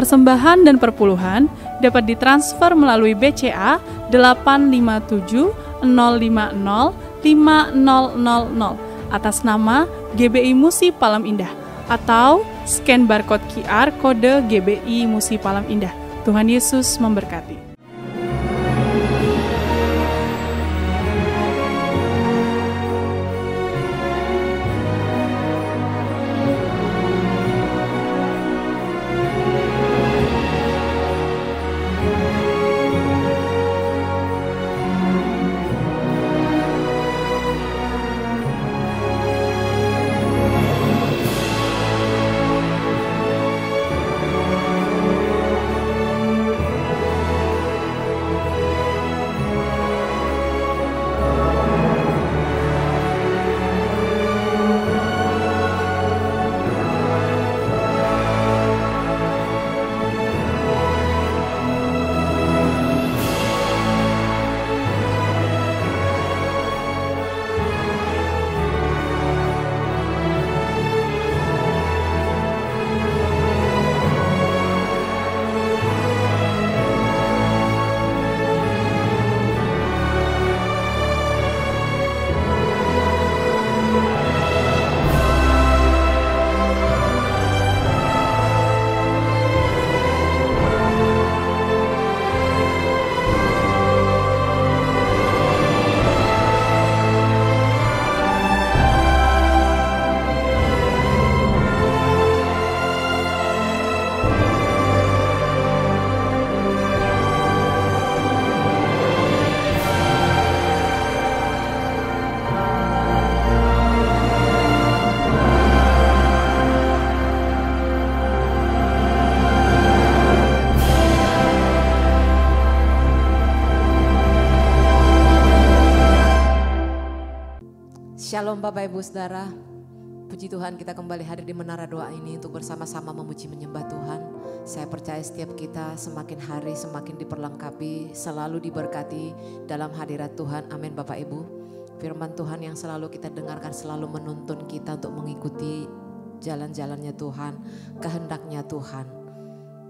persembahan dan perpuluhan dapat ditransfer melalui BCA 857 050 5000 atas nama GBI Musi Palam Indah atau scan barcode QR kode GBI Musi Palam Indah. Tuhan Yesus memberkati. Shalom Bapak Ibu Saudara, puji Tuhan kita kembali hadir di menara doa ini untuk bersama-sama memuji menyembah Tuhan. Saya percaya setiap kita semakin hari semakin diperlengkapi, selalu diberkati dalam hadirat Tuhan. Amin Bapak Ibu. Firman Tuhan yang selalu kita dengarkan selalu menuntun kita untuk mengikuti jalan-jalannya Tuhan, kehendaknya Tuhan.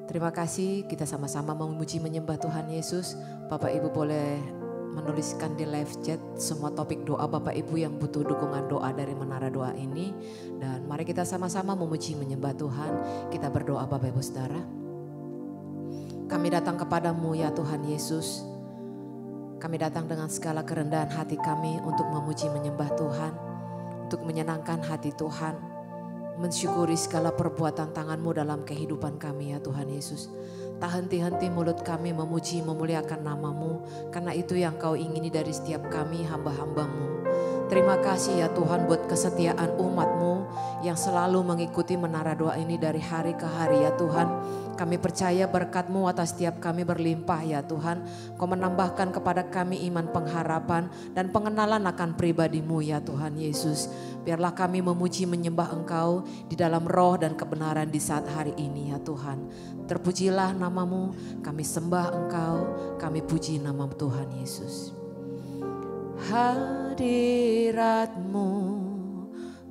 Terima kasih, kita sama-sama memuji menyembah Tuhan Yesus. Bapak Ibu boleh menuliskan di live chat semua topik doa Bapak Ibu yang butuh dukungan doa dari menara doa ini. Dan mari kita sama-sama memuji menyembah Tuhan. Kita berdoa Bapak Ibu Saudara. Kami datang kepadamu ya Tuhan Yesus. Kami datang dengan segala kerendahan hati kami untuk memuji menyembah Tuhan. Untuk menyenangkan hati Tuhan. Mensyukuri segala perbuatan tangan-Mu dalam kehidupan kami ya Tuhan Yesus. Tak henti-henti mulut kami memuji memuliakan nama-Mu. Karena itu yang Kau ingini dari setiap kami hamba-hamba-Mu. Terima kasih ya Tuhan buat kesetiaan umat-Mu yang selalu mengikuti menara doa ini dari hari ke hari ya Tuhan. Kami percaya berkat-Mu atas setiap kami berlimpah ya Tuhan. Kau menambahkan kepada kami iman pengharapan dan pengenalan akan pribadi-Mu ya Tuhan Yesus. Biarlah kami memuji menyembah Engkau di dalam roh dan kebenaran di saat hari ini ya Tuhan. Terpujilah nama-Mu, kami sembah Engkau, kami puji nama Tuhan Yesus. Hadirat-Mu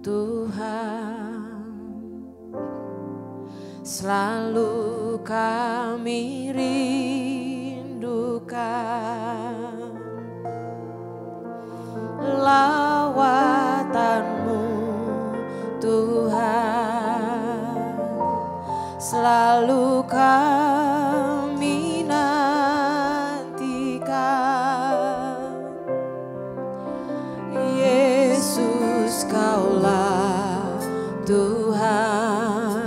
Tuhan, selalu kami rindukan. Lawatan-Mu Tuhan, selalu kami nantikan. Yesus Kaulah Tuhan,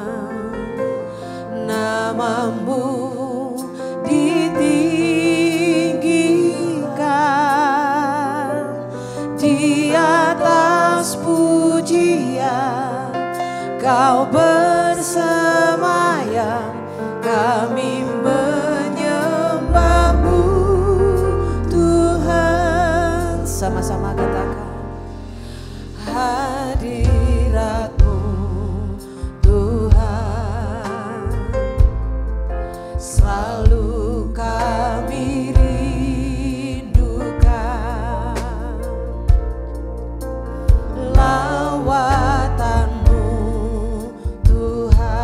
nama-Mu ditinggikan di atas pujian. Kau bersemayam, kami menyembah-Mu Tuhan. Sama-sama katakan hadirat-Mu Tuhan, selalu kami rindukan. Lawatan-Mu Tuhan,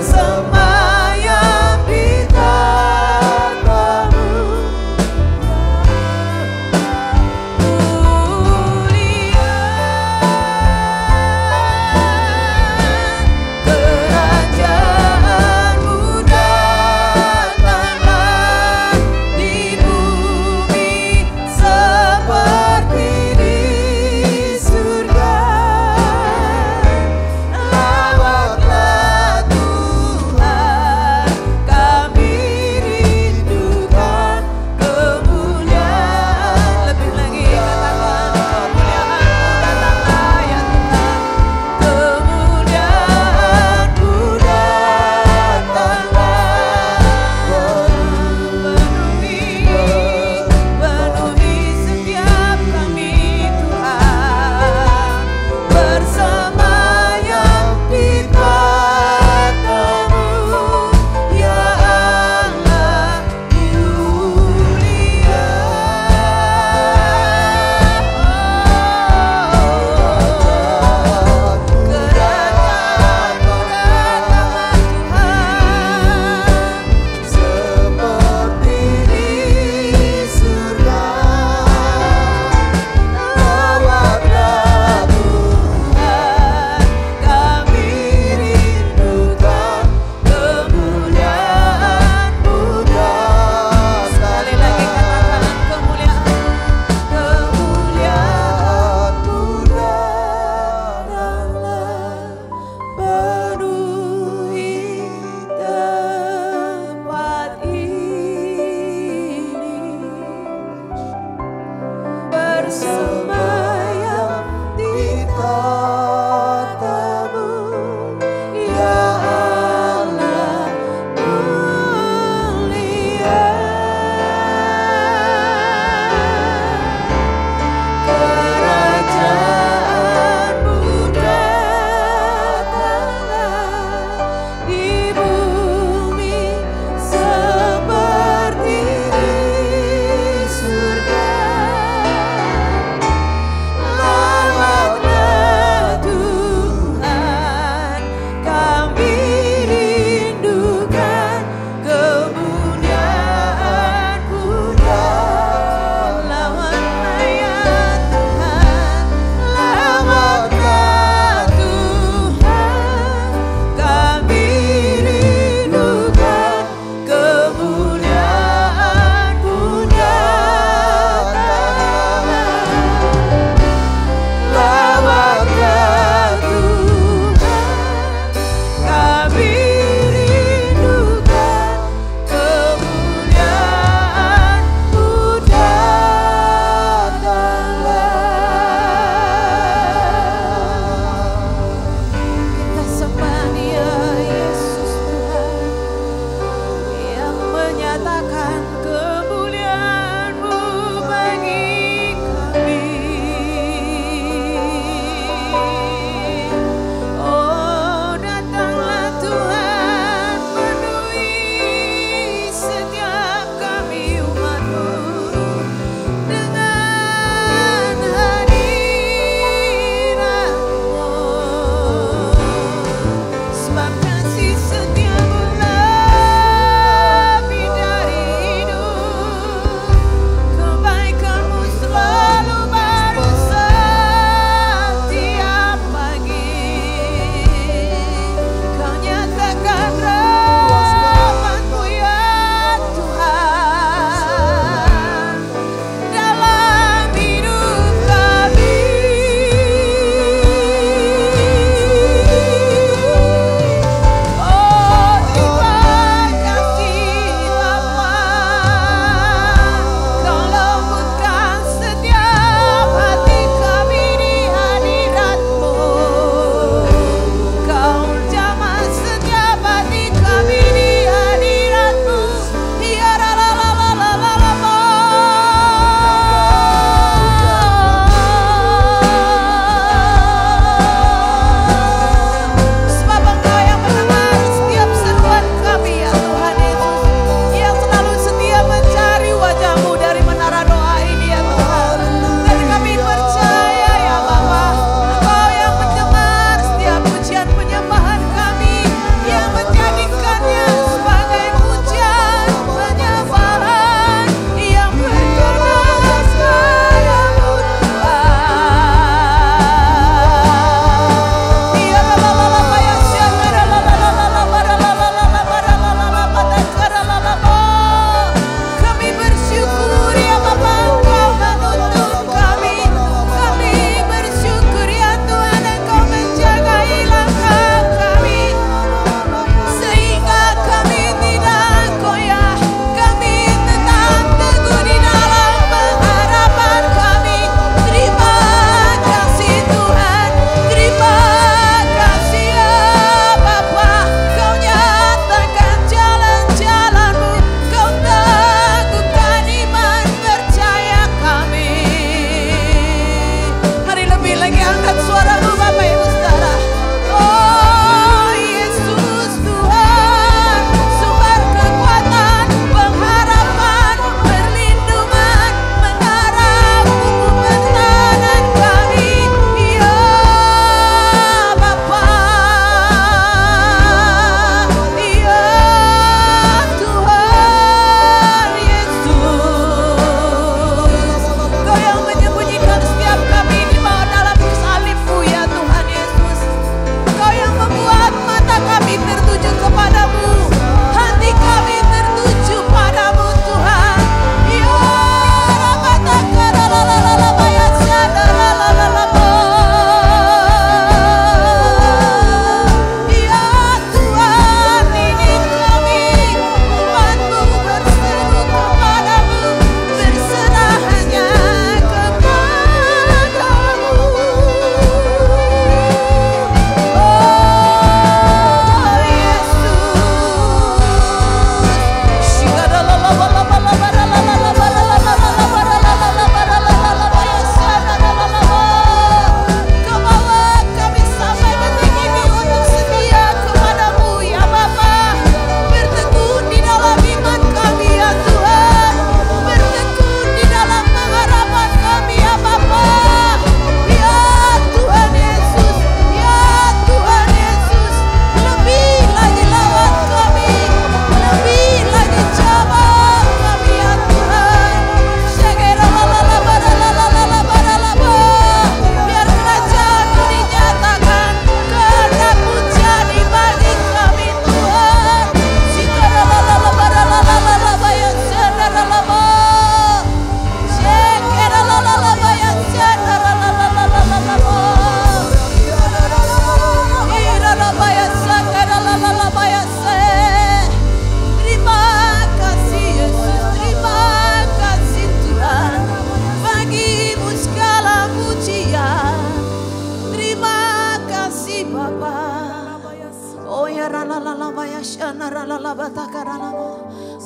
bersemayam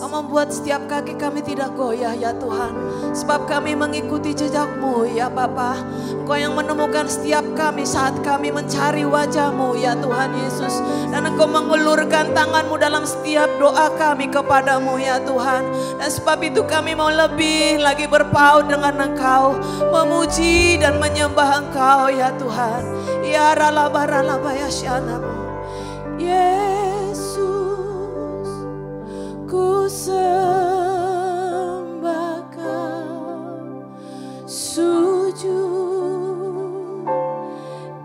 Kau membuat setiap kaki kami tidak goyah ya Tuhan. Sebab kami mengikuti jejak-Mu ya Bapa. Engkau yang menemukan setiap kami saat kami mencari wajah-Mu ya Tuhan Yesus. Dan Engkau mengulurkan tangan-Mu dalam setiap doa kami kepadamu ya Tuhan. Dan sebab itu kami mau lebih lagi berpaut dengan Engkau, memuji dan menyembah Engkau ya Tuhan. Ya ralabaralaba ya syanamu. Yesus, ku sembah Kau, sujud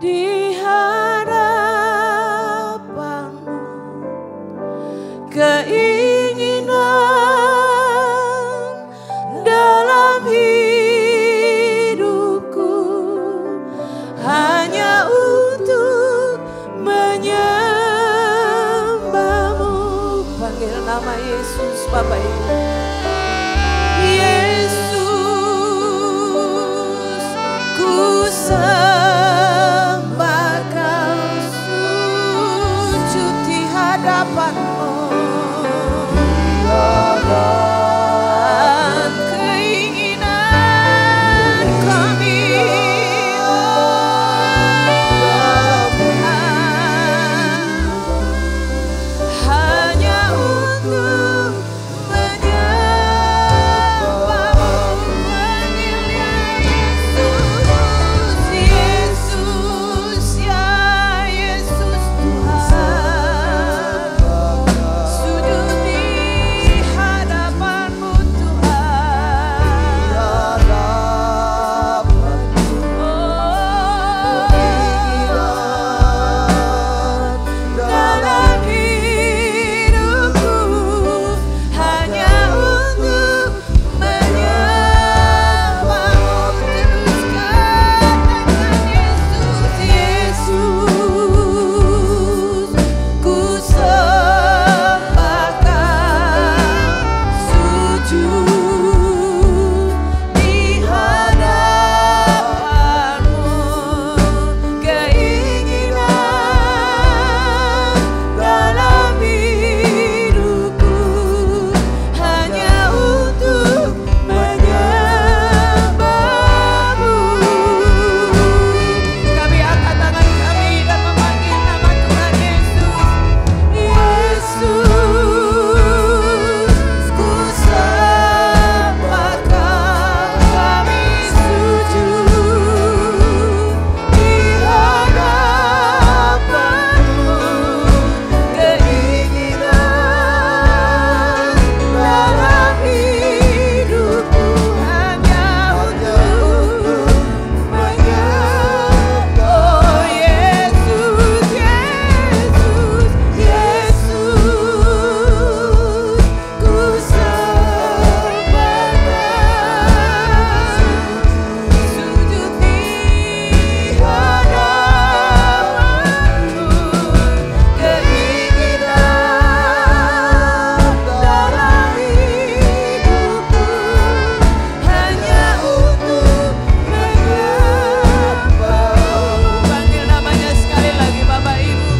di hadapan-Mu, keinginan dalam hidupku hanya untuk menyembah-Mu. Panggil nama Yesus Bapak Ibu. Yesus, ku sembah Kau, sujud di hadapan-Mu, dan keinginan kami hanya untuk menyembah-Mu. Panggilnya Yesus, Yesus ya Yesus Tuhan. Sujud di hadapan-Mu Tuhan. Dalam hidupku hanya untuk menyembah-Mu. Terus katakan Yesus, ku sembah Kau, sujud di hadapan-Mu, keinginan dalam hidupku hanya untuk menyembah-Mu. Kami angkat tangan kami dan memanggil nama Tuhan Yesus. Yesus, ku sembah Kau, kami sujud di hadapan-Mu, keinginan dalam hidupku hanya untuk menyembah. Oh Yesus, Yesus, Yesus, ku sembah Kau, sujud di hadapan-Mu, keinginan dalam hidupku hanya untuk menyembah-Mu. Panggil namanya sekali lagi Bapak Ibu.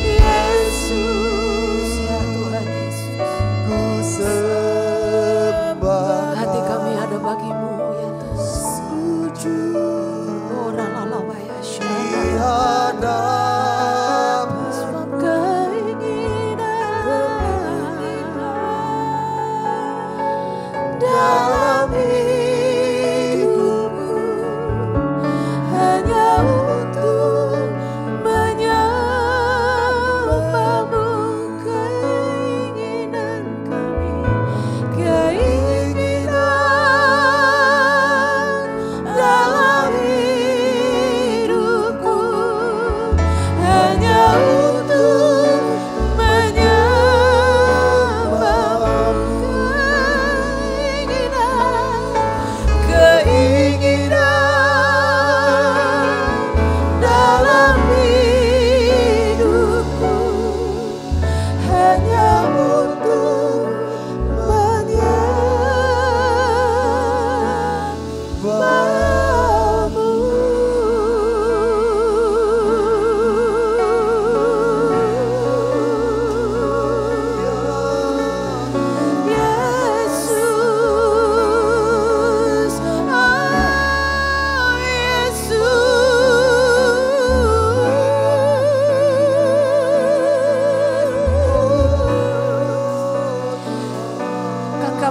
Yesus ya Tuhan Yesus. Ku sembah Hati kami ada bagi-Mu ya Tuhan. sujud Ora lalaba ya di syana. hadap Sebab keinginan dalam hidupku hanya untuk menyembah-Mu, keinginan kami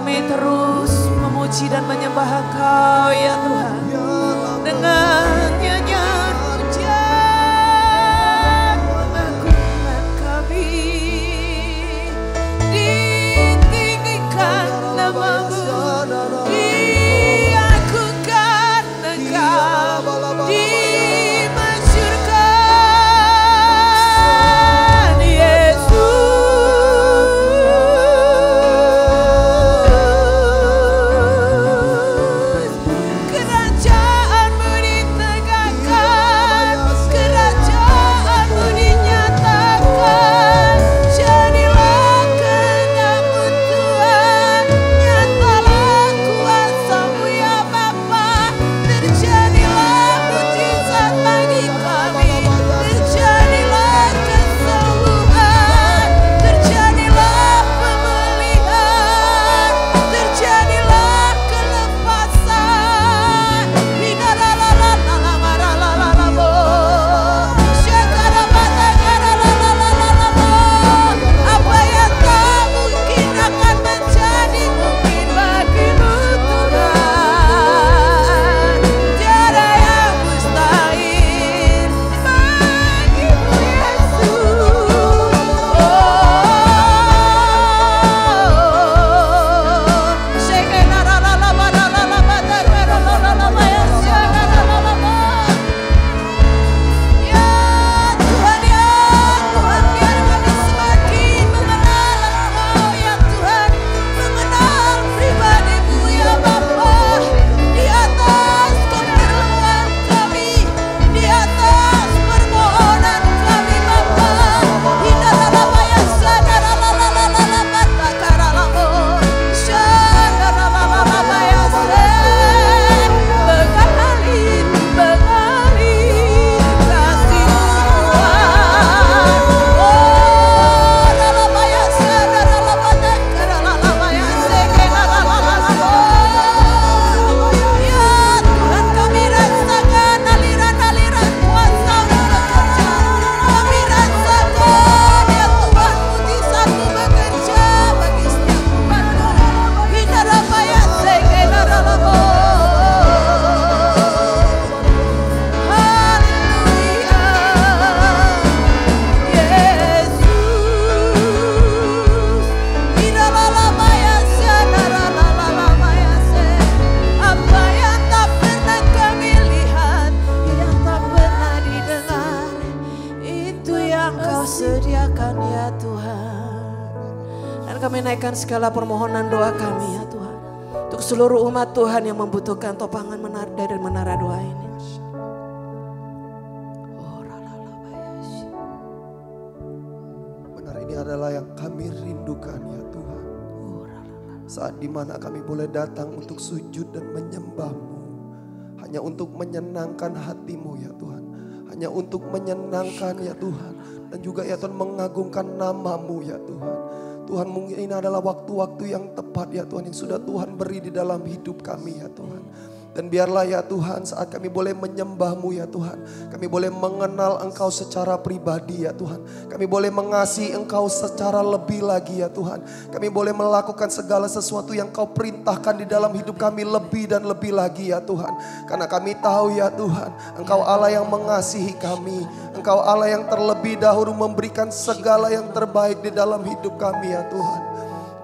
kami terus memuji dan menyembah Engkau ya Tuhan. Dengan nyanyian pujian pengagungan kami, ditinggikan nama-Mu, diagungkan Engkau, dimasyurkan Yesus. Kerajaan-Mu ditegakkan, kerajaan-Mu dinyatakan. Jadilah kehendak-Mu Tuhan, nyatalah kuasa-Mu ya Bapa. Terjadilah mujizat bagi kami, terjadilah kesembuhan, terjadilah pemulihan, terjadilah kelepasan. Apa yang tak mungkin akan menjadi mungkin bagi-Mu Tuhan. Tiada yang mustahil bagi-Mu Yesus. Ya Tuhan, biar kami semakin mengenal Engkau ya Tuhan, mengenal pribadi-Mu ya Bapa. Di atas keperluan kami, di atas permohonan kami Bapa. Ya Tuhan, kami rasakan aliran-aliran kuasa-Mu bekerja. Kami rasakan ya Tuhan, mujizat-Mu bekerja bagi setiap umat-Mu. Apa yang tak pernah kami lihat, yang tak pernah didengar, itu yang Kau sediakan ya Tuhan. Dan kami naikkan segala permohonan doa kami ya Tuhan, untuk seluruh umat Tuhan yang membutuhkan topangan dari menara doa ini. Benar, ini adalah yang kami rindukan ya Tuhan. Saat dimana kami boleh datang untuk sujud dan menyembah-Mu, hanya untuk menyenangkan hati-Mu ya Tuhan, hanya untuk menyenangkan ya Tuhan, dan juga ya Tuhan mengagungkan nama-Mu ya Tuhan. Tuhan, mungkin ini adalah waktu-waktu yang tepat ya Tuhan, yang sudah Tuhan beri di dalam hidup kami ya Tuhan. Dan biarlah ya Tuhan, saat kami boleh menyembah-Mu ya Tuhan, kami boleh mengenal Engkau secara pribadi ya Tuhan. Kami boleh mengasihi Engkau secara lebih lagi ya Tuhan. Kami boleh melakukan segala sesuatu yang Kau perintahkan di dalam hidup kami lebih dan lebih lagi ya Tuhan. Karena kami tahu ya Tuhan, Engkau Allah yang mengasihi kami. Engkau Allah yang terlebih dahulu memberikan segala yang terbaik di dalam hidup kami ya Tuhan.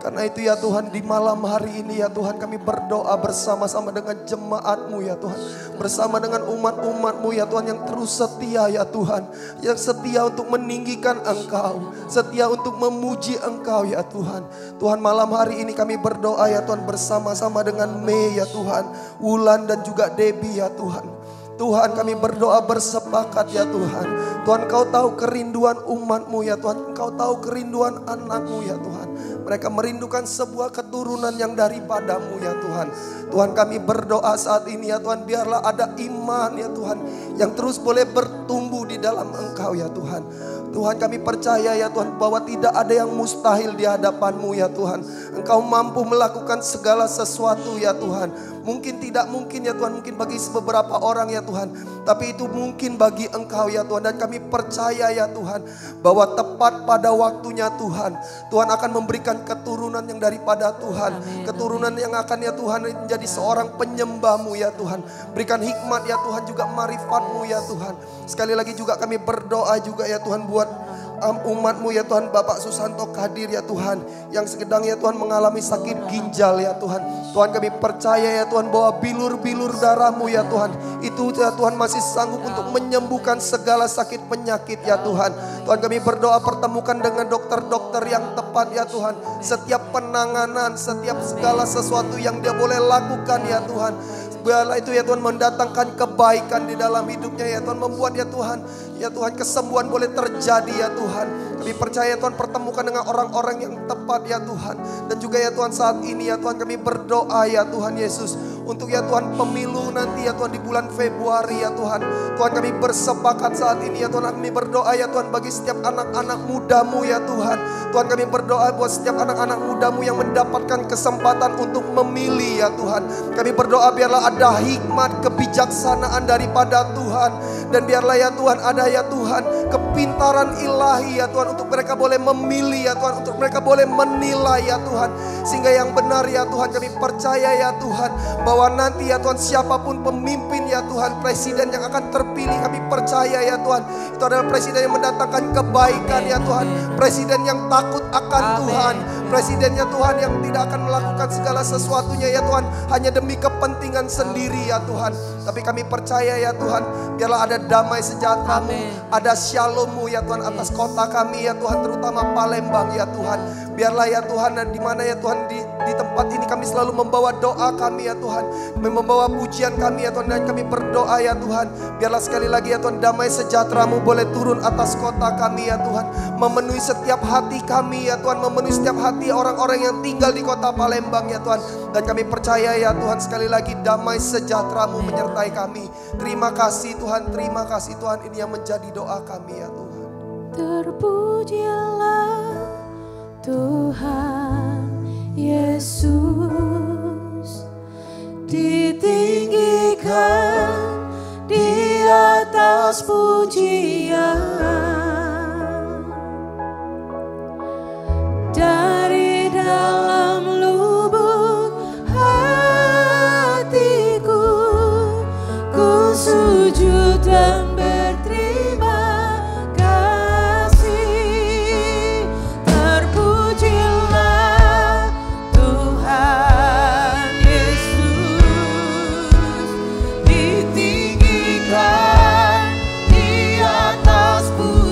Karena itu ya Tuhan, di malam hari ini ya Tuhan, kami berdoa bersama-sama dengan jemaat-Mu ya Tuhan, bersama dengan umat-umat-Mu ya Tuhan, yang terus setia ya Tuhan, yang setia untuk meninggikan Engkau, setia untuk memuji Engkau ya Tuhan. Tuhan, malam hari ini kami berdoa ya Tuhan, bersama-sama dengan Mei ya Tuhan, Wulan dan juga Debbie ya Tuhan. Tuhan, kami berdoa bersepakat ya Tuhan. Tuhan, Kau tahu kerinduan umat-Mu ya Tuhan, Kau tahu kerinduan anak-Mu ya Tuhan. Mereka merindukan sebuah keturunan yang daripada-Mu ya Tuhan. Tuhan, kami berdoa saat ini ya Tuhan, biarlah ada iman ya Tuhan, yang terus boleh bertumbuh di dalam Engkau ya Tuhan. Tuhan, kami percaya ya Tuhan, bahwa tidak ada yang mustahil di hadapan-Mu ya Tuhan. Engkau mampu melakukan segala sesuatu ya Tuhan. Mungkin tidak mungkin ya Tuhan, mungkin bagi beberapa orang ya Tuhan, tapi itu mungkin bagi Engkau ya Tuhan. Dan kami percaya ya Tuhan, bahwa tepat pada waktunya Tuhan, Tuhan akan memberikan berikan keturunan yang daripada Tuhan. Amin, Keturunan yang akan ya Tuhan menjadi seorang penyembah-Mu ya Tuhan. Berikan hikmat ya Tuhan, juga marifat-Mu ya Tuhan. Sekali lagi juga kami berdoa juga ya Tuhan buat umat-Mu ya Tuhan, Bapak Susanto Kadir ya Tuhan, yang sedang ya Tuhan mengalami sakit ginjal ya Tuhan. Tuhan kami percaya ya Tuhan bahwa bilur-bilur darah-Mu ya Tuhan, itu ya Tuhan masih sanggup untuk menyembuhkan segala sakit penyakit ya Tuhan. Tuhan kami berdoa pertemukan dengan dokter-dokter yang tepat ya Tuhan. Setiap penanganan, setiap segala sesuatu yang dia boleh lakukan ya Tuhan, biarlah itu ya Tuhan mendatangkan kebaikan di dalam hidupnya ya Tuhan. Membuat ya Tuhan kesembuhan boleh terjadi ya Tuhan. Kami percaya Tuhan pertemukan dengan orang-orang yang tepat ya Tuhan. Dan juga ya Tuhan saat ini ya Tuhan kami berdoa ya Tuhan Yesus, untuk ya Tuhan pemilu nanti ya Tuhan di bulan Februari ya Tuhan. Tuhan kami bersepakat saat ini ya Tuhan, kami berdoa ya Tuhan bagi setiap anak-anak muda-Mu ya Tuhan. Tuhan kami berdoa buat setiap anak-anak muda-Mu yang mendapatkan kesempatan untuk memilih ya Tuhan. Kami berdoa biarlah ada hikmat, kebijaksanaan daripada Tuhan. Dan biarlah ya Tuhan ada ya Tuhan kepintaran ilahi ya Tuhan, untuk mereka boleh memilih ya Tuhan, untuk mereka boleh menilai ya Tuhan. Sehingga yang benar ya Tuhan, kami percaya ya Tuhan bahwa nanti ya Tuhan siapapun pemimpin ya Tuhan, presiden yang akan terpilih, kami percaya ya Tuhan itu adalah presiden yang mendatangkan kebaikan ya Tuhan. Presiden yang takut akan Tuhan, presiden ya Tuhan yang tidak akan melakukan segala sesuatunya ya Tuhan hanya demi kepentingan sendiri ya Tuhan. Tapi kami percaya ya Tuhan, biarlah ada damai sejahtera-Mu, ada shalom-Mu ya Tuhan atas kota kami ya Tuhan, terutama Palembang ya Tuhan. Biarlah ya Tuhan, dan di mana ya Tuhan di tempat ini kami selalu membawa doa kami ya Tuhan, membawa pujian kami ya Tuhan, dan kami berdoa ya Tuhan, biarlah sekali lagi ya Tuhan damai sejahtera-Mu boleh turun atas kota kami ya Tuhan, memenuhi setiap hati kami ya Tuhan, memenuhi setiap hati orang-orang yang tinggal di kota Palembang ya Tuhan. Dan kami percaya ya Tuhan sekali lagi damai sejahtera-Mu menyertai kami. Terima kasih Tuhan, terima kasih Tuhan, ini yang menjadi doa kami ya Tuhan. Terpujilah Tuhan Yesus, ditinggikan di atas pujian, dari dalam lubuk hatiku ku sujud dan berterima kasih. Terpujilah Tuhan Yesus, ditinggikan di atas pujian.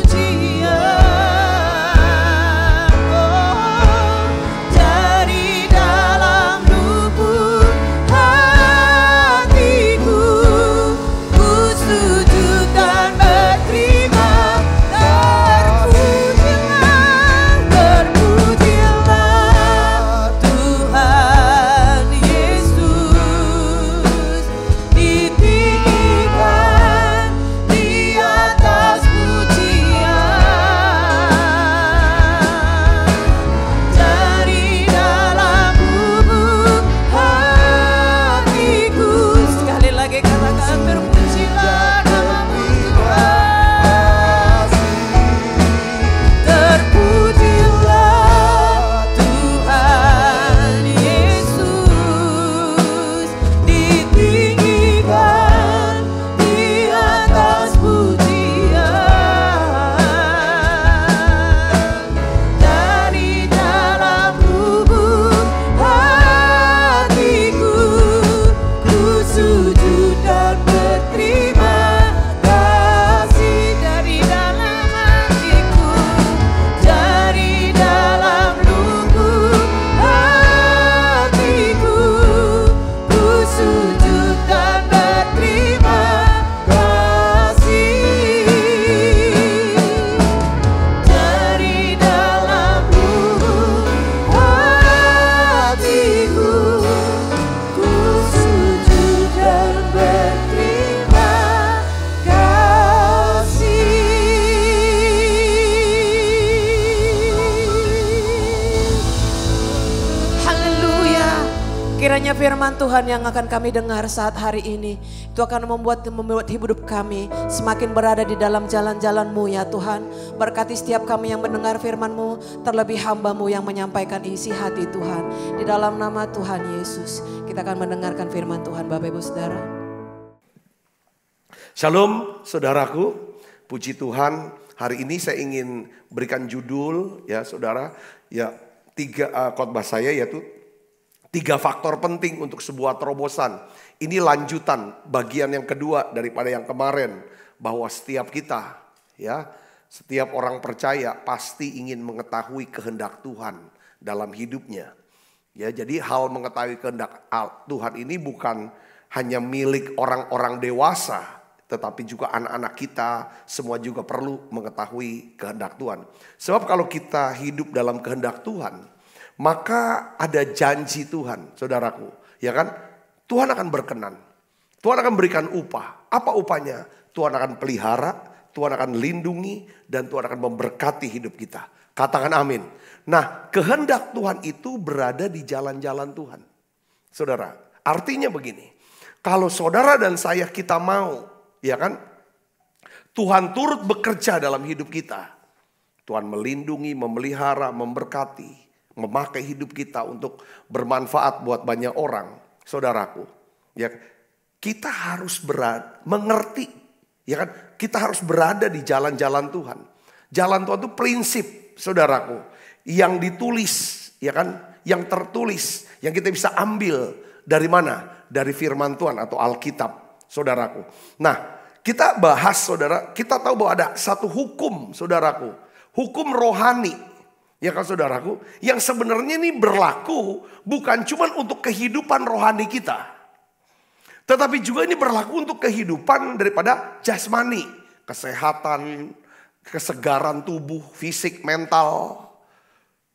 Kiranya firman Tuhan yang akan kami dengar saat hari ini, itu akan membuat hidup kami semakin berada di dalam jalan-jalan-Mu ya Tuhan. Berkati setiap kami yang mendengar firman-Mu, terlebih hamba-Mu yang menyampaikan isi hati Tuhan. Di dalam nama Tuhan Yesus, kita akan mendengarkan firman Tuhan Bapak Ibu Saudara. Shalom saudaraku, puji Tuhan. Hari ini saya ingin berikan judul ya saudara, ya khotbah saya yaitu 3 faktor penting untuk sebuah terobosan. Ini lanjutan bagian yang kedua daripada yang kemarin, bahwa setiap kita ya, setiap orang percaya pasti ingin mengetahui kehendak Tuhan dalam hidupnya. Ya, jadi hal mengetahui kehendak Tuhan ini bukan hanya milik orang-orang dewasa, tetapi juga anak-anak kita semua juga perlu mengetahui kehendak Tuhan. Sebab kalau kita hidup dalam kehendak Tuhan, maka ada janji Tuhan, saudaraku, ya kan? Tuhan akan berkenan, Tuhan akan berikan upah. Apa upahnya? Tuhan akan pelihara, Tuhan akan lindungi, dan Tuhan akan memberkati hidup kita. Katakan amin. Nah, kehendak Tuhan itu berada di jalan-jalan Tuhan, saudara. Artinya begini, kalau saudara dan saya kita mau, ya kan, Tuhan turut bekerja dalam hidup kita. Tuhan melindungi, memelihara, memberkati, memakai hidup kita untuk bermanfaat buat banyak orang, saudaraku. Ya, kita harus mengerti, ya kan? Kita harus berada di jalan-jalan Tuhan. Jalan Tuhan itu prinsip, saudaraku, yang ditulis, ya kan? Yang tertulis, yang kita bisa ambil dari mana? Dari firman Tuhan atau Alkitab, saudaraku. Nah, kita bahas, saudara, kita tahu bahwa ada satu hukum, saudaraku, hukum rohani. Ya kan saudaraku, yang sebenarnya ini berlaku bukan cuma untuk kehidupan rohani kita, tetapi juga ini berlaku untuk kehidupan daripada jasmani, kesehatan, kesegaran tubuh, fisik, mental.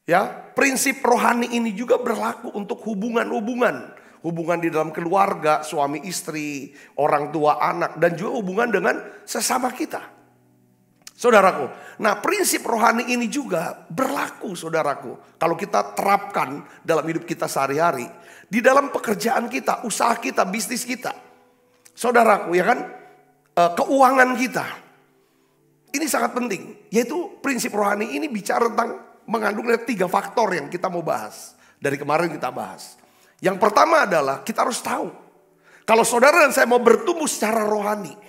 Ya, prinsip rohani ini juga berlaku untuk hubungan-hubungan. Hubungan di dalam keluarga, suami istri, orang tua anak, dan juga hubungan dengan sesama kita. Saudaraku, nah prinsip rohani ini juga berlaku saudaraku. Kalau kita terapkan dalam hidup kita sehari-hari. Di dalam pekerjaan kita, usaha kita, bisnis kita. Saudaraku ya kan, keuangan kita. Ini sangat penting. Yaitu prinsip rohani ini bicara tentang mengandung 3 faktor yang kita mau bahas. Dari kemarin kita bahas. Yang pertama adalah kita harus tahu. Kalau saudara dan saya mau bertumbuh secara rohani.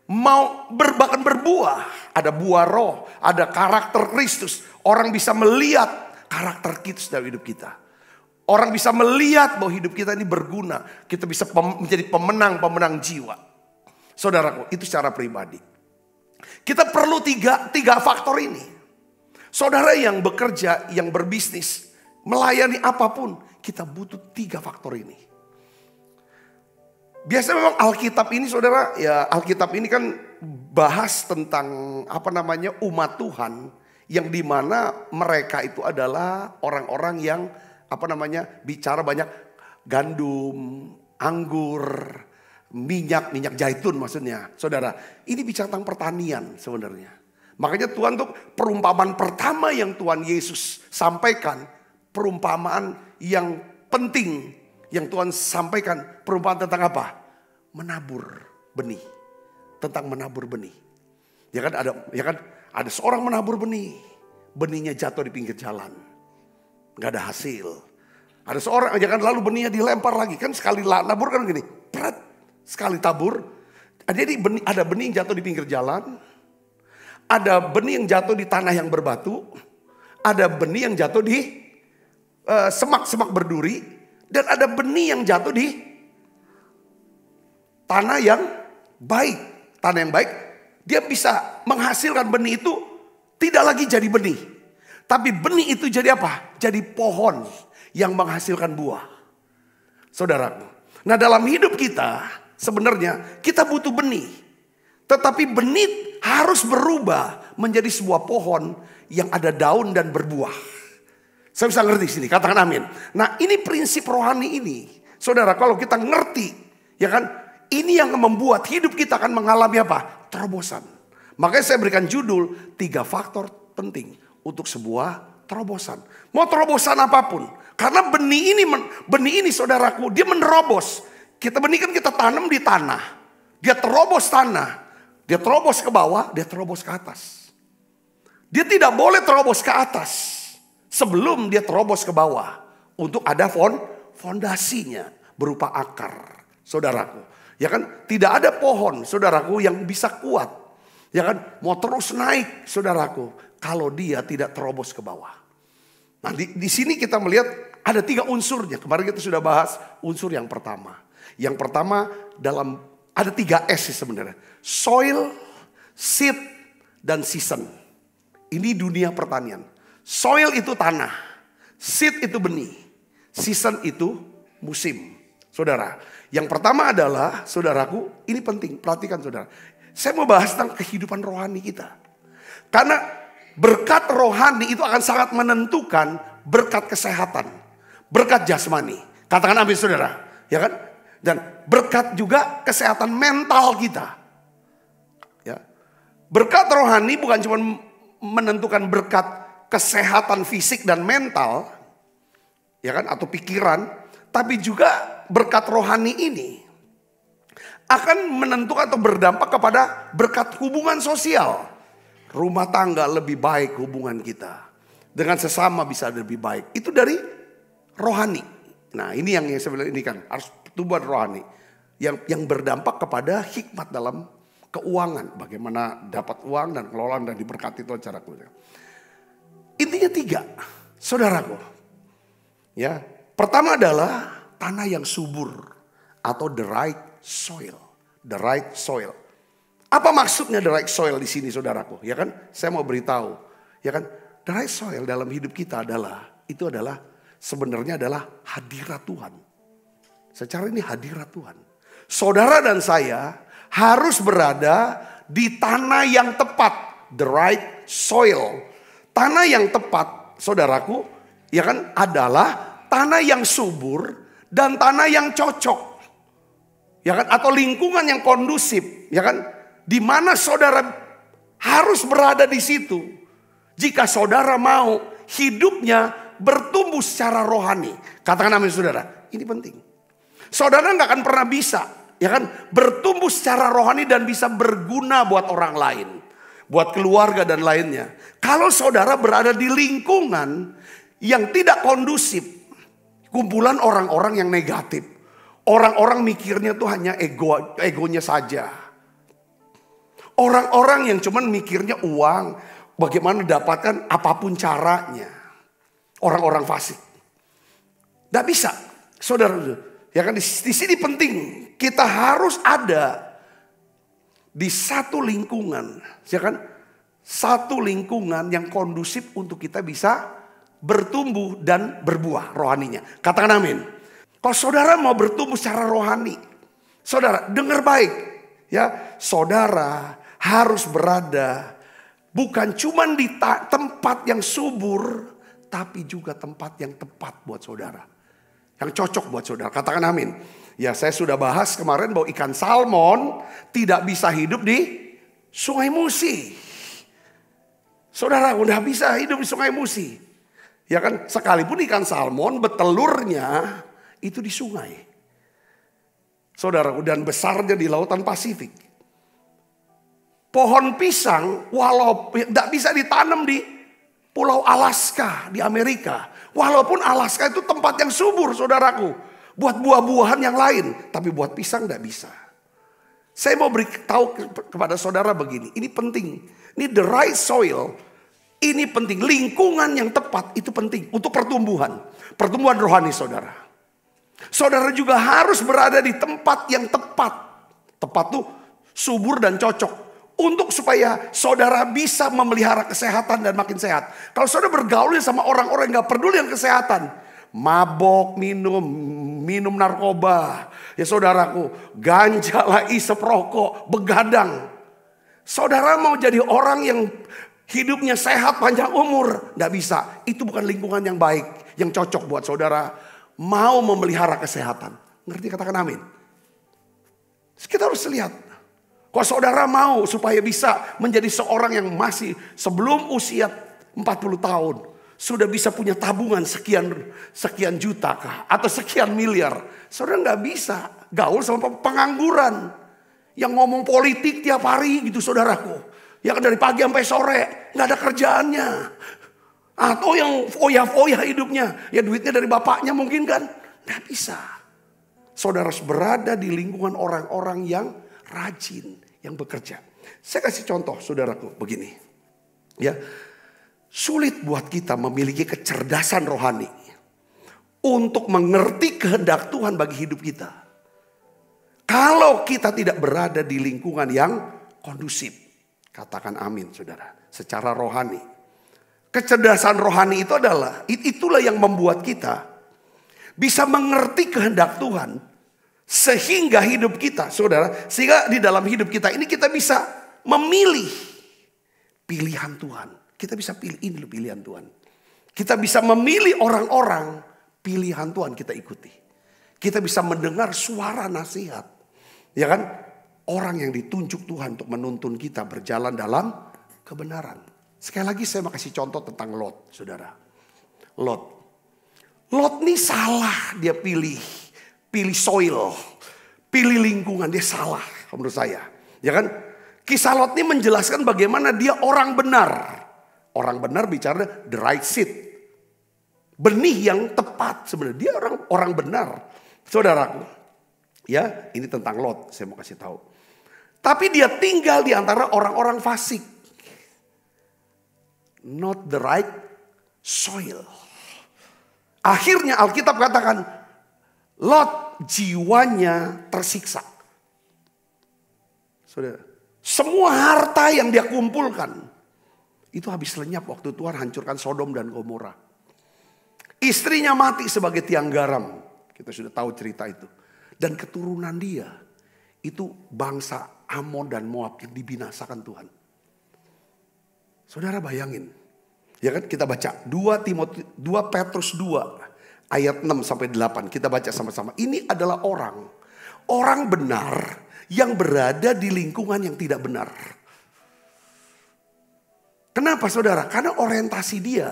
Mau bahkan berbuah, ada buah roh, ada karakter Kristus. Orang bisa melihat karakter Kristus dalam hidup kita. Orang bisa melihat bahwa hidup kita ini berguna. Kita bisa menjadi pemenang jiwa. Saudaraku, itu secara pribadi. Kita perlu tiga faktor ini. Saudara yang bekerja, yang berbisnis, melayani apapun, kita butuh 3 faktor ini. Biasanya memang Alkitab ini saudara, ya Alkitab ini kan bahas tentang umat Tuhan yang dimana mereka itu adalah orang-orang yang bicara banyak gandum, anggur, minyak zaitun maksudnya. Saudara, ini bicara tentang pertanian sebenarnya. Makanya Tuhan tuh perumpamaan pertama yang Tuhan Yesus sampaikan, perumpamaan yang penting. Yang Tuhan sampaikan perumpamaan tentang apa? Menabur benih. Tentang menabur benih. Ya kan ada seorang menabur benih. Benihnya jatuh di pinggir jalan. Gak ada hasil. Ada seorang lalu benihnya dilempar lagi. Kan sekali nabur kan gini. Pret, sekali tabur. Jadi ada benih yang jatuh di pinggir jalan. Ada benih yang jatuh di tanah yang berbatu. Ada benih yang jatuh di semak-semak berduri. Dan ada benih yang jatuh di tanah yang baik. Tanah yang baik, dia bisa menghasilkan benih itu tidak lagi jadi benih. Tapi benih itu jadi apa? Jadi pohon yang menghasilkan buah. Saudaraku. Nah dalam hidup kita sebenarnya kita butuh benih. Tetapi benih harus berubah menjadi sebuah pohon yang ada daun dan berbuah. Saya bisa ngerti sini, katakan amin. Nah ini prinsip rohani ini. Saudara kalau kita ngerti, ya kan, ini yang membuat hidup kita akan mengalami apa? Terobosan. Makanya saya berikan judul 3 faktor penting untuk sebuah Terobosan. Mau terobosan apapun. Karena benih ini saudaraku, dia menerobos. Kita benih kan kita tanam di tanah. Dia terobos tanah. Dia terobos ke bawah, dia terobos ke atas. Dia tidak boleh terobos ke atas sebelum dia terobos ke bawah. Untuk ada fondasinya berupa akar, saudaraku. Ya kan, tidak ada pohon, saudaraku, yang bisa kuat. Ya kan, mau terus naik, saudaraku, kalau dia tidak terobos ke bawah. Nah, di sini kita melihat ada 3 unsurnya. Kemarin kita sudah bahas unsur yang pertama. Yang pertama ada 3 S sih sebenarnya. Soil, seed, dan season. Ini dunia pertanian. Soil itu tanah. Seed itu benih. Season itu musim. Saudara, yang pertama adalah, saudaraku, ini penting, perhatikan saudara. Saya mau bahas tentang kehidupan rohani kita. Karena berkat rohani itu akan sangat menentukan berkat kesehatan. Berkat jasmani. Katakan amin saudara. Ya kan? Dan berkat juga kesehatan mental kita. Ya. Berkat rohani bukan cuma menentukan berkat kesehatan fisik dan mental. Ya kan? Atau pikiran. Tapi juga berkat rohani ini akan menentukan atau berdampak kepada berkat hubungan sosial. Rumah tangga lebih baik hubungan kita. Dengan sesama bisa lebih baik. Itu dari rohani. Nah ini yang saya bilang ini kan harus pertumbuhan rohani. Yang berdampak kepada hikmat dalam keuangan. Bagaimana dapat uang dan kelolaan dan diberkati Tuhan cara keluarga. Intinya 3. Saudaraku. Ya, pertama adalah tanah yang subur. Atau the right soil. The right soil. Apa maksudnya the right soil di sini saudaraku? Ya kan? Saya mau beritahu. Ya kan? The right soil dalam hidup kita itu adalah sebenarnya adalah hadirat Tuhan. Secara ini hadirat Tuhan. Saudara dan saya harus berada di tanah yang tepat. The right soil. Tanah yang tepat, saudaraku, ya kan, adalah tanah yang subur dan tanah yang cocok. Ya kan? Atau lingkungan yang kondusif, ya kan? Di mana saudara harus berada di situ. Jika saudara mau hidupnya bertumbuh secara rohani. Katakan amin saudara. Ini penting. Saudara nggak akan pernah bisa, ya kan, bertumbuh secara rohani dan bisa berguna buat orang lain, buat keluarga dan lainnya. Kalau saudara berada di lingkungan yang tidak kondusif, kumpulan orang-orang yang negatif, orang-orang mikirnya tuh hanya egonya saja. Orang-orang yang cuman mikirnya uang, bagaimana dapatkan apapun caranya. Orang-orang fasik. Tidak bisa, saudara. Ya kan, di sini penting kita harus ada di satu lingkungan, ya kan? Satu lingkungan yang kondusif untuk kita bisa bertumbuh dan berbuah rohaninya. Katakan amin. Kalau saudara mau bertumbuh secara rohani, saudara dengar baik, ya, saudara harus berada bukan cuma di tempat yang subur, tapi juga tempat yang tepat buat saudara. Yang cocok buat saudara. Katakan amin. Ya, saya sudah bahas kemarin bahwa ikan salmon tidak bisa hidup di Sungai Musi. Saudara udah bisa hidup di Sungai Musi. Ya kan, sekalipun ikan salmon betelurnya itu di sungai. Saudara, dan besarnya di lautan Pasifik. Pohon pisang walaupun tidak bisa ditanam di Pulau Alaska di Amerika. Walaupun Alaska itu tempat yang subur saudaraku. Buat buah-buahan yang lain. Tapi buat pisang tidak bisa. Saya mau beritahu kepada saudara begini. Ini penting. Ini the right soil. Ini penting. Lingkungan yang tepat itu penting. Untuk pertumbuhan. Pertumbuhan rohani saudara. Saudara juga harus berada di tempat yang tepat. Tepat tuh subur dan cocok. Untuk supaya saudara bisa memelihara kesehatan dan makin sehat. Kalau saudara bergaul sama orang-orang yang gak peduli dengan kesehatan. Mabok, minum narkoba. Ya saudaraku, ganja lah, isep rokok, begadang. Saudara mau jadi orang yang hidupnya sehat panjang umur. Gak bisa, itu bukan lingkungan yang baik. Yang cocok buat saudara mau memelihara kesehatan. Ngerti, katakan amin. Kita harus lihat. Kalau saudara mau supaya bisa menjadi seorang yang masih sebelum usia 40 tahun. sudah bisa punya tabungan sekian juta kah? Atau sekian miliar. Saudara nggak bisa gaul sama pengangguran. Yang ngomong politik tiap hari gitu saudaraku. Ya kan dari pagi sampai sore nggak ada kerjaannya. Atau yang foya-foya hidupnya. Ya duitnya dari bapaknya mungkin kan. Nggak bisa. Saudara harus berada di lingkungan orang-orang yang rajin. Yang bekerja. Saya kasih contoh saudaraku begini. Ya. Sulit buat kita memiliki kecerdasan rohani untuk mengerti kehendak Tuhan bagi hidup kita. Kalau kita tidak berada di lingkungan yang kondusif. Katakan amin saudara. Secara rohani. Kecerdasan rohani itu itulah yang membuat kita bisa mengerti kehendak Tuhan. Sehingga hidup kita saudara. Sehingga di dalam hidup kita ini kita bisa memilih pilihan Tuhan. Kita bisa pilih, ini loh pilihan Tuhan. Kita bisa memilih orang-orang, pilihan Tuhan kita ikuti. Kita bisa mendengar suara nasihat. Ya kan? Orang yang ditunjuk Tuhan untuk menuntun kita berjalan dalam kebenaran. Sekali lagi saya mau kasih contoh tentang Lot, saudara. Lot nih salah dia pilih soil, pilih lingkungan, dia salah menurut saya. Ya kan? Kisah Lot ini menjelaskan bagaimana dia orang benar. Orang benar bicara the right seed. Benih yang tepat sebenarnya. Dia orang benar. Saudaraku. Ya, ini tentang Lot. Saya mau kasih tahu. Tapi dia tinggal di antara orang-orang fasik. Not the right soil. Akhirnya Alkitab katakan. Lot jiwanya tersiksa. Saudara. Semua harta yang dia kumpulkan. Itu habis lenyap waktu Tuhan hancurkan Sodom dan Gomora. Istrinya mati sebagai tiang garam. Kita sudah tahu cerita itu. Dan keturunan dia. Itu bangsa Amon dan Moab yang dibinasakan Tuhan. Saudara bayangin. Ya kan kita baca 2 Petrus 2 ayat 6 sampai 8. Kita baca sama-sama. Ini adalah orang benar yang berada di lingkungan yang tidak benar. Kenapa saudara? Karena orientasi dia.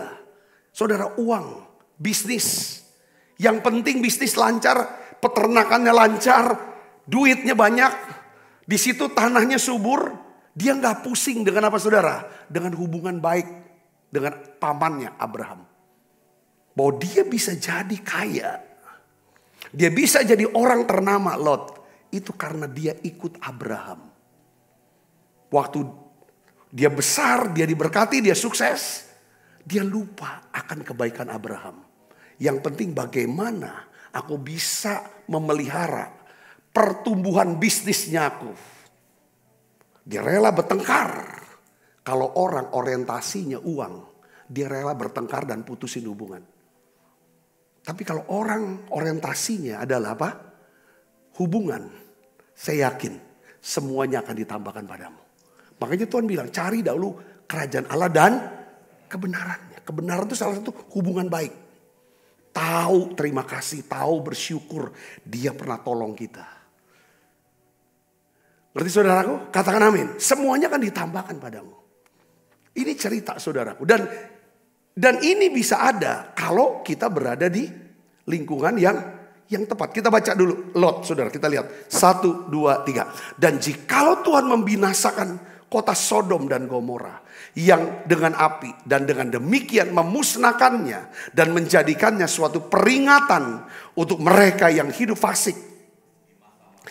Saudara uang, bisnis. Yang penting bisnis lancar, peternakannya lancar, duitnya banyak. Di situ tanahnya subur. Dia gak pusing dengan apa saudara? Dengan hubungan baik dengan pamannya Abraham. Bahwa dia bisa jadi kaya. Dia bisa jadi orang ternama Lot. Itu karena dia ikut Abraham. Waktu dia besar, dia diberkati, dia sukses. Dia lupa akan kebaikan Abraham. Yang penting bagaimana aku bisa memelihara pertumbuhan bisnisnya aku. Dia rela bertengkar. Kalau orang orientasinya uang, dia rela bertengkar dan putusin hubungan. Tapi kalau orang orientasinya adalah apa? Hubungan. Saya yakin semuanya akan ditambahkan padamu. Makanya Tuhan bilang cari dahulu kerajaan Allah dan kebenarannya. Kebenaran itu salah satu hubungan baik. Tahu terima kasih, tahu bersyukur dia pernah tolong kita. Ngerti saudaraku? Katakan amin. Semuanya akan ditambahkan padamu. Ini cerita saudaraku. Dan ini bisa ada kalau kita berada di lingkungan yang tepat. Kita baca dulu Lot saudara. Kita lihat 1, 2, 3. Dan jikalau Tuhan membinasakan kota Sodom dan Gomora yang dengan api dan dengan demikian memusnahkannya dan menjadikannya suatu peringatan untuk mereka yang hidup fasik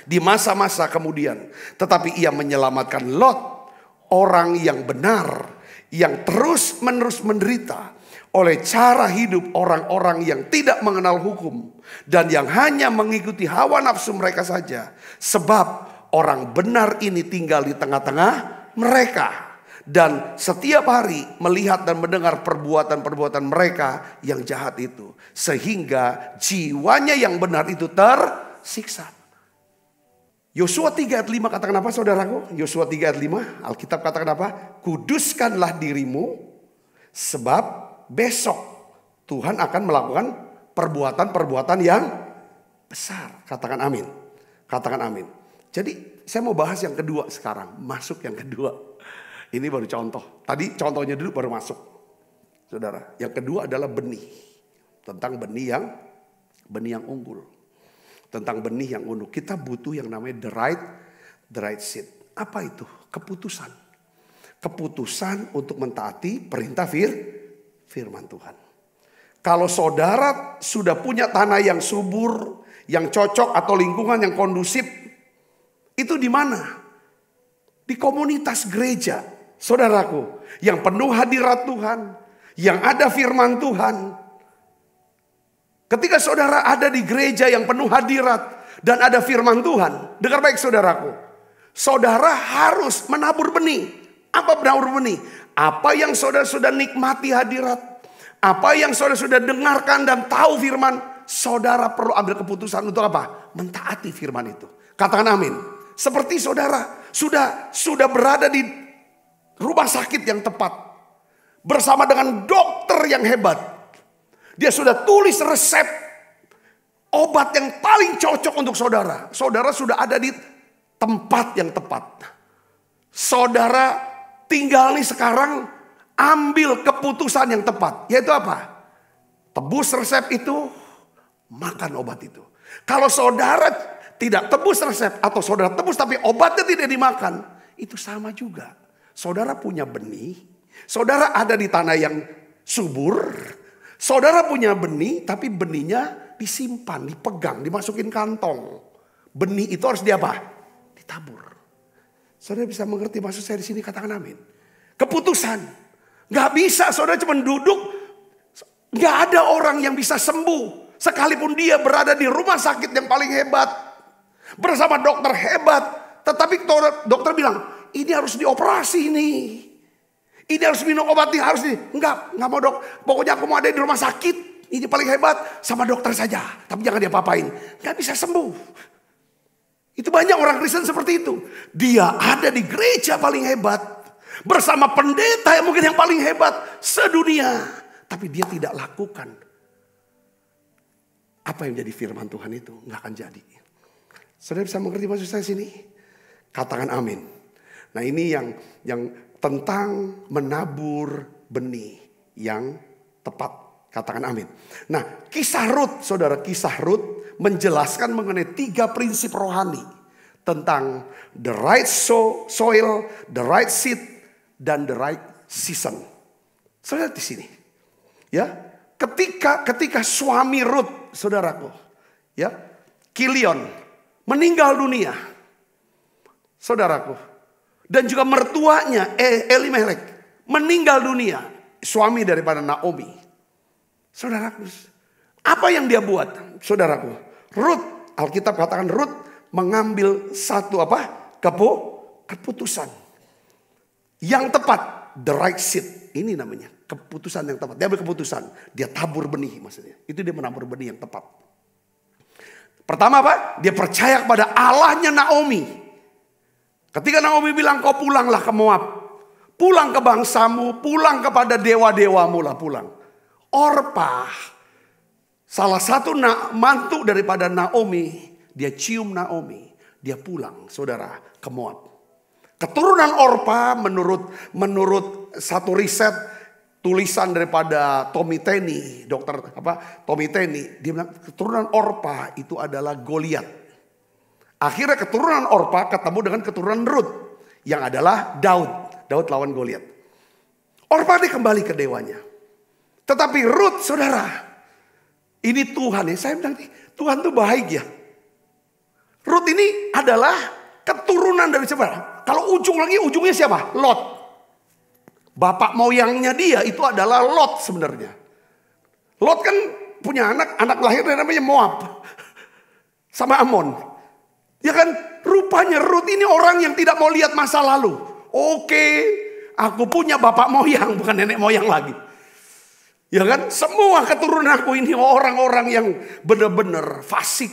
di masa-masa kemudian. Tetapi ia menyelamatkan Lot, orang yang benar, yang terus-menerus menderita oleh cara hidup orang-orang yang tidak mengenal hukum dan yang hanya mengikuti hawa nafsu mereka saja. Sebab orang benar ini tinggal di tengah-tengah mereka dan setiap hari melihat dan mendengar perbuatan-perbuatan mereka yang jahat itu, sehingga jiwanya yang benar itu tersiksa. Yosua 3 ayat 5 katakan apa saudaraku? Yosua 3 ayat 5 Alkitab katakan apa? Kuduskanlah dirimu sebab besok Tuhan akan melakukan perbuatan-perbuatan yang besar. Katakan amin. Katakan amin. Jadi saya mau bahas yang kedua sekarang. Masuk yang kedua. Ini baru contoh. Tadi contohnya dulu baru masuk. saudara. Yang kedua adalah benih. Tentang benih yang unggul. Tentang benih yang unggul. Kita butuh yang namanya the right seed. Apa itu? Keputusan. Keputusan untuk mentaati perintah firman Tuhan. Kalau saudara sudah punya tanah yang subur, yang cocok atau lingkungan yang kondusif, itu di mana? Di komunitas gereja, saudaraku, yang penuh hadirat Tuhan, yang ada firman Tuhan. Ketika saudara ada di gereja yang penuh hadirat dan ada firman Tuhan, dengar baik saudaraku, saudara harus menabur benih. Apa menabur benih? Apa yang saudara sudah nikmati hadirat, apa yang saudara sudah dengarkan dan tahu firman, saudara perlu ambil keputusan untuk apa? Mentaati firman itu. Katakan amin. Seperti saudara sudah berada di rumah sakit yang tepat, bersama dengan dokter yang hebat. Dia sudah tulis resep obat yang paling cocok untuk saudara. Saudara sudah ada di tempat yang tepat. Saudara tinggal nih sekarang ambil keputusan yang tepat. Yaitu apa? Tebus resep itu, makan obat itu. Kalau saudara tidak tebus resep atau saudara tebus tapi obatnya tidak dimakan, itu sama juga. Saudara punya benih, saudara ada di tanah yang subur, saudara punya benih tapi benihnya disimpan, dipegang, dimasukin kantong. Benih itu harus ditabur. Saudara bisa mengerti maksud saya di sini, katakan amin. Keputusan. Gak bisa saudara cuma duduk. Gak ada orang yang bisa sembuh. Sekalipun dia berada di rumah sakit yang paling hebat. Bersama dokter hebat. Tetapi dokter bilang, ini harus dioperasi nih. Ini harus minum obat nih, harus nih. Enggak mau dok. Pokoknya aku mau ada di rumah sakit. Ini paling hebat, sama dokter saja. Tapi jangan diapa-apain. Gak bisa sembuh. Itu banyak orang Kristen seperti itu. Dia ada di gereja paling hebat. Bersama pendeta yang mungkin yang paling hebat sedunia. Tapi dia tidak lakukan apa yang jadi firman Tuhan itu. Gak akan jadi. Saudara bisa mengerti maksud saya sini? Katakan amin. Nah ini yang tentang menabur benih yang tepat. Katakan amin. Nah kisah Rut, saudara, kisah Rut menjelaskan mengenai 3 prinsip rohani. Tentang the right soil, the right seed, dan the right season. Saudara di sini. Ya, ketika suami Rut, saudaraku, ya, Kilion meninggal dunia. Saudaraku. Dan juga mertuanya Elimelek meninggal dunia. Suami daripada Naomi. Saudaraku, apa yang dia buat? Saudaraku, Rut, Alkitab katakan Rut mengambil satu keputusan yang tepat, the right seed. Ini namanya keputusan yang tepat. Dia ambil keputusan, dia tabur benih maksudnya. Itu dia menabur benih yang tepat. Pertama apa? Dia percaya kepada Allahnya Naomi. Ketika Naomi bilang kau pulanglah ke Moab, pulang ke bangsamu, pulang kepada dewa-dewamu lah pulang. Orpah, salah satu mantu daripada Naomi, dia cium Naomi, dia pulang, saudara, ke Moab. Keturunan Orpah menurut satu riset tulisan daripada Tommy Tenney, Tommy Tenney, dia bilang keturunan Orpah itu adalah Goliat. Akhirnya keturunan Orpah ketemu dengan keturunan Rut yang adalah Daud lawan Goliat. Orpah dia kembali ke dewanya. Tetapi Rut, saudara, ini Tuhan ya. Saya bilang Tuhan tuh baik ya. Rut ini adalah keturunan dari siapa? Kalau ujungnya siapa? Lot. Bapak moyangnya dia itu adalah Lot sebenarnya. Lot kan punya anak lahirnya namanya Moab. Sama Amon. Ya kan, rupanya Rut ini orang yang tidak mau lihat masa lalu. Oke, aku punya bapak moyang, bukan nenek moyang lagi. Ya kan, semua keturunan aku ini orang-orang yang benar-benar fasik.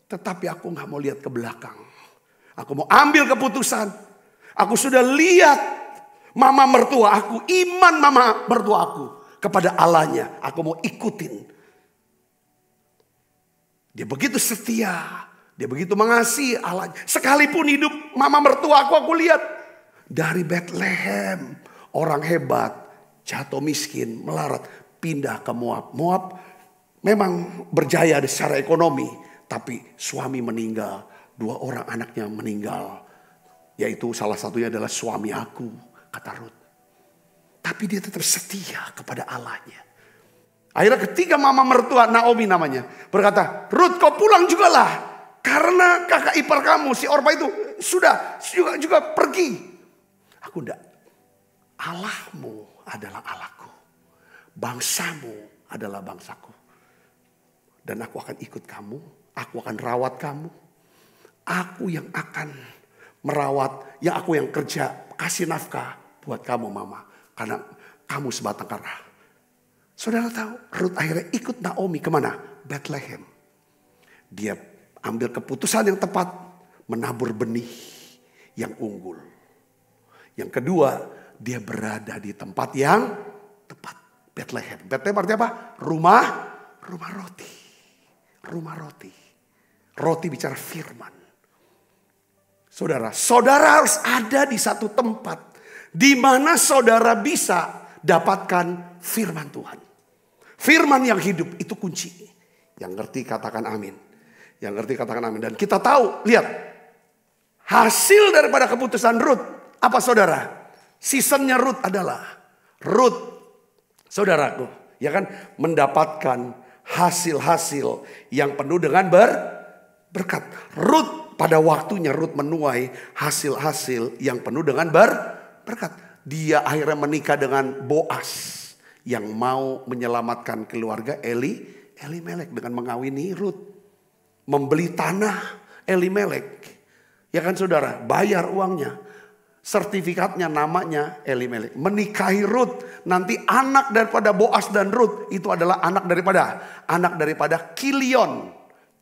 Tetapi aku gak mau lihat ke belakang. Aku mau ambil keputusan. Aku sudah lihat mama mertua aku, iman mama mertua aku kepada Allahnya. Aku mau ikutin. Dia begitu setia. Dia begitu mengasihi Allah. Sekalipun hidup mama mertua aku lihat. Dari Bethlehem. Orang hebat. jatuh miskin, melarat, pindah ke Moab. Moab memang berjaya secara ekonomi, tapi suami meninggal, 2 orang anaknya meninggal. Yaitu salah satunya adalah suami aku, kata Rut. Tapi dia tetap setia kepada Allahnya. Akhirnya ketika mama mertua, Naomi namanya, berkata, Rut kau pulang juga lah. Karena kakak ipar kamu, si Orpa itu sudah juga pergi. Aku enggak. Allahmu adalah Allahku. Bangsamu adalah bangsaku. Dan aku akan ikut kamu. Aku akan rawat kamu. Aku yang akan merawat. Yang aku yang kerja. Kasih nafkah buat kamu mama. Karena kamu sebatang kara. Saudara tahu, Rut akhirnya ikut Naomi kemana? Bethlehem. Dia ambil keputusan yang tepat, menabur benih yang unggul. Yang kedua, dia berada di tempat yang tepat. Bethlehem. Bethlehem artinya apa? Rumah roti. Rumah roti. Roti bicara firman. Saudara harus ada di satu tempat di mana saudara bisa dapatkan firman Tuhan. Firman yang hidup itu kunci. Yang ngerti katakan amin. Yang ngerti katakan amin. Dan kita tahu, lihat. Hasil daripada keputusan Rut. Apa saudara? Seasonnya Rut adalah. Rut, saudaraku. Ya kan? Mendapatkan hasil-hasil yang penuh dengan berkat. Rut, pada waktunya Rut menuai hasil-hasil yang penuh dengan berkat. Dia akhirnya menikah dengan Boas. Yang mau menyelamatkan keluarga Elimelek dengan mengawini Rut. Membeli tanah Elimelek. Ya kan saudara, bayar uangnya. Sertifikatnya namanya Elimelek. Menikahi Rut. Nanti anak daripada Boas dan Rut itu adalah anak daripada Kilion.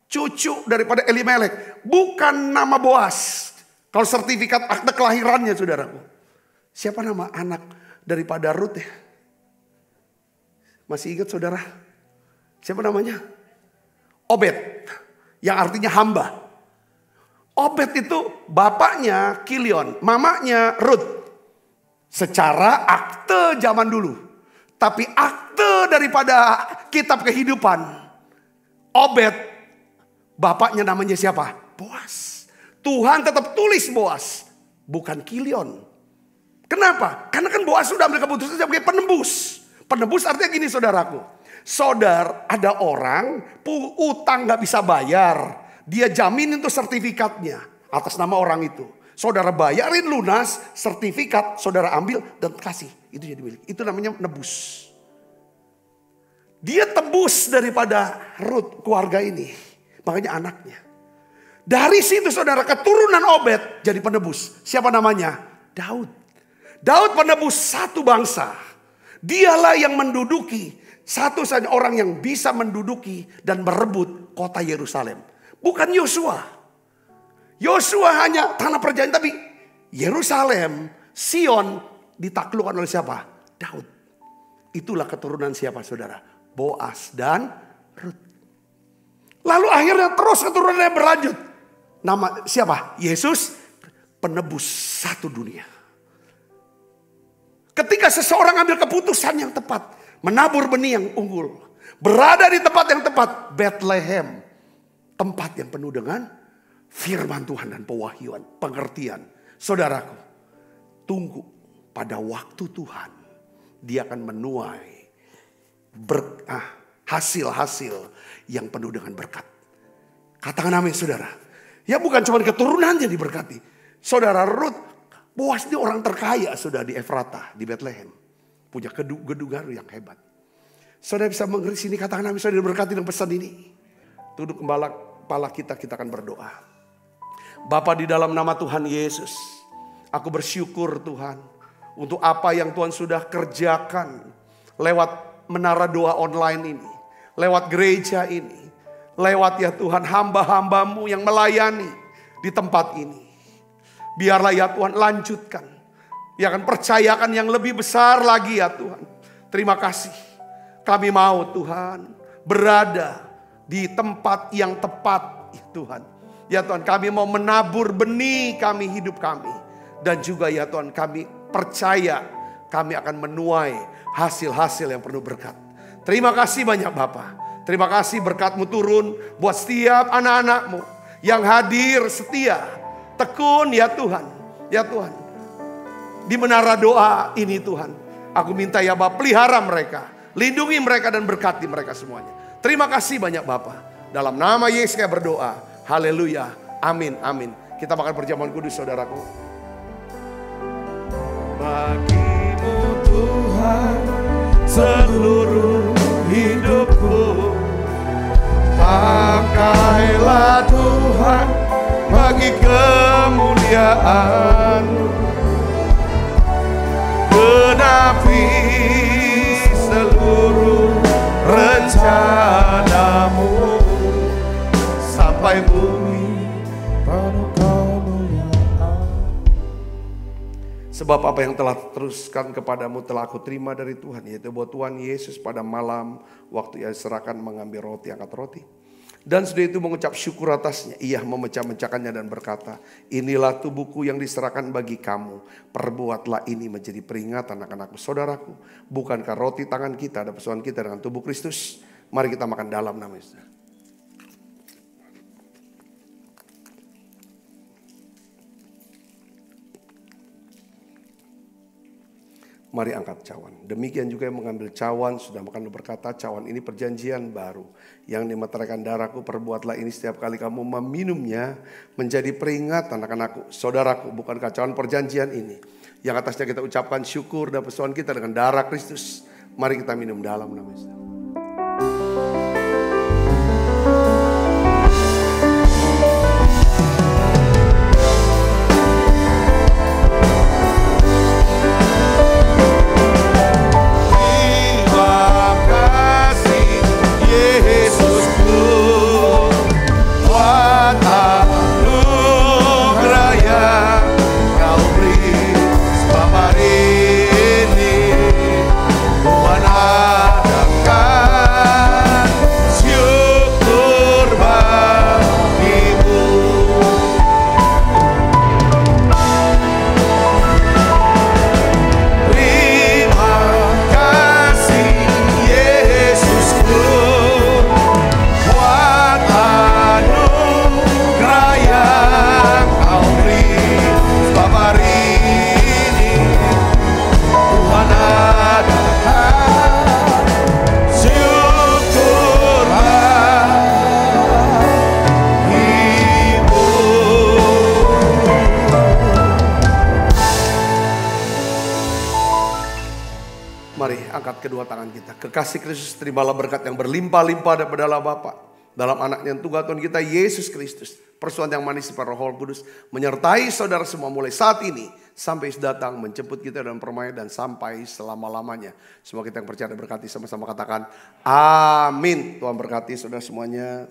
Cucu daripada Elimelek. Bukan nama Boas. Kalau sertifikat akte kelahirannya saudaraku. Siapa nama anak daripada Rut ya? Masih ingat saudara? Siapa namanya? Obed. Yang artinya hamba. Obed itu bapaknya Kilion. Mamanya Rut. Secara akte zaman dulu. Tapi akte daripada kitab kehidupan. Obed. Bapaknya namanya siapa? Boas. Tuhan tetap tulis Boas. Bukan Kilion. Kenapa? Karena kan Boas sudah ambil keputusan sebagai penebus. Penebus artinya gini saudaraku. Saudara ada orang utang gak bisa bayar. Dia jamin itu sertifikatnya atas nama orang itu. Saudara bayarin lunas, sertifikat saudara ambil dan kasih. Itu jadi milik. Itu namanya nebus. Dia tebus daripada Rut keluarga ini. Makanya anaknya. Dari situ saudara keturunan Obed jadi penebus. Siapa namanya? Daud. Daud penebus satu bangsa. Dialah yang menduduki, satu-satunya orang yang bisa menduduki dan merebut kota Yerusalem. Bukan Yosua. Yosua hanya tanah perjanjian, tapi Yerusalem, Sion ditaklukkan oleh siapa? Daud. Itulah keturunan siapa saudara? Boas dan Rut. Lalu akhirnya terus keturunannya berlanjut. Nama siapa? Yesus, penebus satu dunia. Ketika seseorang ambil keputusan yang tepat. Menabur benih yang unggul. Berada di tempat yang tepat. Bethlehem. Tempat yang penuh dengan firman Tuhan dan pewahyuan. Pengertian. Saudaraku. Tunggu pada waktu Tuhan. Dia akan menuai hasil-hasil yang penuh dengan berkat. Katakan amin saudara. Ya bukan cuma keturunannya diberkati. Saudara Rut. Boas ini orang terkaya sudah di Efrata, di Bethlehem. Punya gedung yang hebat. Saudara bisa mengerti sini, katakan amin, saudara diberkati dengan pesan ini. Tunduk kepala kita akan berdoa. Bapa di dalam nama Tuhan Yesus. Aku bersyukur Tuhan. Untuk apa yang Tuhan sudah kerjakan. Lewat menara doa online ini. Lewat gereja ini. Lewat ya Tuhan hamba-hambamu yang melayani di tempat ini. Biarlah ya Tuhan lanjutkan. Ya kan percayakan yang lebih besar lagi ya Tuhan. Terima kasih. Kami mau Tuhan berada di tempat yang tepat Tuhan. Ya Tuhan kami mau menabur benih kami hidup kami. Dan juga ya Tuhan kami percaya kami akan menuai hasil-hasil yang penuh berkat. Terima kasih banyak Bapa. Terima kasih berkat-Mu turun buat setiap anak-anak-Mu yang hadir setia, tekun ya Tuhan. Ya Tuhan, di menara doa ini Tuhan, aku minta ya Bapa, pelihara mereka, lindungi mereka dan berkati mereka semuanya. Terima kasih banyak Bapa. Dalam nama Yesus saya berdoa. Haleluya. Amin. Amin. Kita makan perjamuan kudus saudaraku. Bagi-Mu Tuhan seluruh hidupku, pakailah Tuhan bagi kemuliaan. Genapi seluruh rencana-Mu sampai bumi penuh kemuliaan. Sebab apa yang telah teruskan kepadamu telah aku terima dari Tuhan, yaitu bahwa Tuhan Yesus pada malam waktu ia diserahkan mengambil roti, angkat roti. Dan sudah itu mengucap syukur atasnya, ia memecah-mecahkannya dan berkata, inilah tubuhku yang diserahkan bagi kamu. Perbuatlah ini menjadi peringatan anak-anakku. Saudaraku, bukankah roti tangan kita ada persoalan kita dengan tubuh Kristus? Mari kita makan dalam nama Yesus. Mari angkat cawan. Demikian juga yang mengambil cawan sudah makan berkata, cawan ini perjanjian baru yang dimeteraikan darahku. Perbuatlah ini setiap kali kamu meminumnya menjadi peringatan anak-anakku. Saudaraku, bukankah cawan perjanjian ini yang atasnya kita ucapkan syukur dan persoalan kita dengan darah Kristus. Mari kita minum dalam nama Yesus. Kedua tangan kita. Kekasih Kristus, terimalah berkat yang berlimpah-limpah daripada Allah Bapa dalam anaknya yang tunggal Tuhan kita Yesus Kristus. Persoalan yang manis daripada Roh Kudus menyertai saudara semua mulai saat ini sampai datang menjemput kita dalam permainan dan sampai selama-lamanya. Semua kita yang percaya berkati sama-sama katakan amin. Tuhan berkati saudara semuanya.